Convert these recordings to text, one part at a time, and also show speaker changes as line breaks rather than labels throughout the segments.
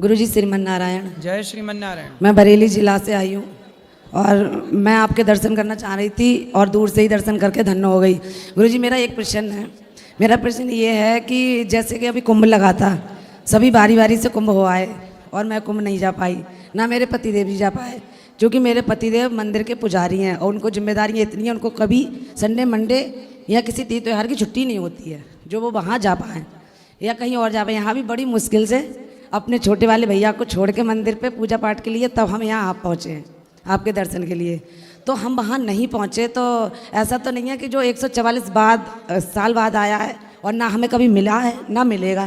गुरुजी श्रीमन नारायण।
जय श्रीमन नारायण।
मैं बरेली जिला से आई हूँ और मैं आपके दर्शन करना चाह रही थी और दूर से ही दर्शन करके धन्य हो गई। गुरुजी मेरा एक प्रश्न है। मेरा प्रश्न ये है कि जैसे कि अभी कुंभ लगा था, सभी बारी बारी से कुंभ हो आए और मैं कुंभ नहीं जा पाई, ना मेरे पतिदेव जी जा पाए, क्योंकि मेरे पतिदेव मंदिर के पुजारी हैं और उनको जिम्मेदारियाँ इतनी हैं, उनको कभी संडे मंडे या किसी तीज त्यौहार की छुट्टी नहीं होती है जो वो वहाँ जा पाएँ या कहीं और जा पाए। यहाँ भी बड़ी मुश्किल से अपने छोटे वाले भैया को छोड़ के मंदिर पे पूजा पाठ के लिए तब हम यहाँ आप पहुँचे हैं आपके दर्शन के लिए। तो हम वहाँ नहीं पहुँचे तो ऐसा तो नहीं है कि जो 144 साल बाद आया है और ना हमें कभी मिला है ना मिलेगा,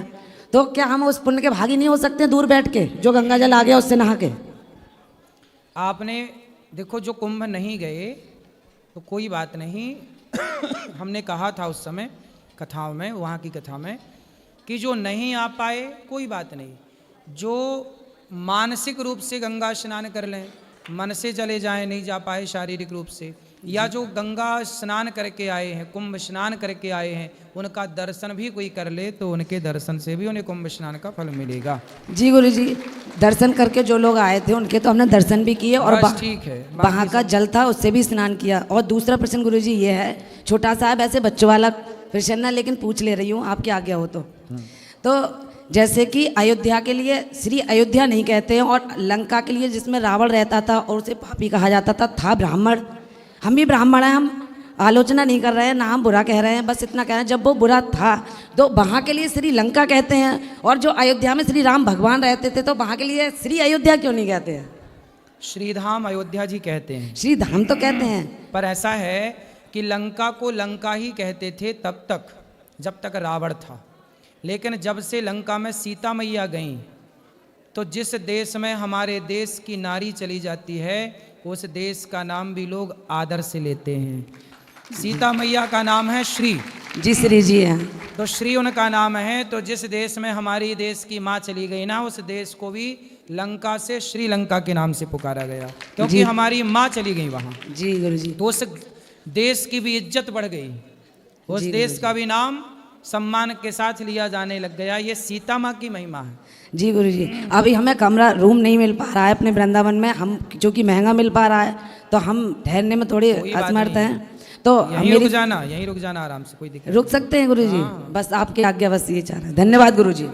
तो क्या हम उस पुण्य के भागी नहीं हो सकते दूर बैठ के जो गंगा जल आ गया उससे नहा के?
आपने देखो जो कुंभ नहीं गए तो कोई बात नहीं हमने कहा था उस समय कथाओं में, वहाँ की कथा में, कि जो नहीं आ पाए कोई बात नहीं, जो मानसिक रूप से गंगा स्नान कर लें, मन से चले जाएं, नहीं जा पाए शारीरिक रूप से, या जो गंगा स्नान करके आए हैं, कुंभ स्नान करके आए हैं, उनका दर्शन भी कोई कर ले तो उनके दर्शन से भी उन्हें कुंभ स्नान का फल मिलेगा।
जी गुरुजी, दर्शन करके जो लोग आए थे उनके तो हमने दर्शन भी किए और
ठीक है,
वहाँ का जल था उससे भी स्नान किया। और दूसरा प्रश्न गुरुजी ये है, छोटा सा है वैसे बच्चों वाला प्रश्न है लेकिन पूछ ले रही हूँ आपकी आज्ञा हो तो जैसे कि अयोध्या के लिए श्री अयोध्या नहीं कहते हैं और लंका के लिए जिसमें रावण रहता था और उसे पापी कहा जाता था ब्राह्मण। हम भी ब्राह्मण हैं, हम आलोचना नहीं कर रहे हैं, ना हम बुरा कह रहे हैं, बस इतना कह रहे हैं जब वो बुरा था तो वहाँ के लिए श्री लंका कहते हैं और जो अयोध्या में श्री राम भगवान रहते थे तो वहाँ के लिए श्री अयोध्या क्यों नहीं कहते हैं?
श्रीधाम अयोध्या जी कहते हैं।
श्री धाम तो कहते हैं, पर
ऐसा है कि लंका को लंका ही कहते थे तब तक जब तक रावण था, लेकिन जब से लंका में सीता मैया गईं तो जिस देश में हमारे देश की नारी चली जाती है उस देश का नाम भी लोग आदर से लेते हैं। सीता मैया का नाम है श्री
जी, श्री जी है
तो श्री उनका नाम है। तो जिस देश में हमारी देश की माँ चली गई ना, उस देश को भी लंका से श्रीलंका के नाम से पुकारा गया क्योंकि हमारी माँ चली गई वहाँ।
जी गुरुजी,
तो उस देश की भी इज्जत बढ़ गई, उस देश का भी नाम सम्मान के साथ लिया जाने लग गया। ये सीता माँ की महिमा है।
जी गुरुजी, अभी हमें कमरा रूम नहीं मिल पा रहा है अपने वृंदावन में, हम जो कि महंगा मिल पा रहा है तो हम ठहरने में थोड़े असमर्थ हैं, तो
यहीं रुक जाना आराम से, कोई दिक्कत
रुक सकते हैं गुरुजी। बस आपकी आज्ञा, बस ये चाह रहे हैं। धन्यवाद गुरुजी।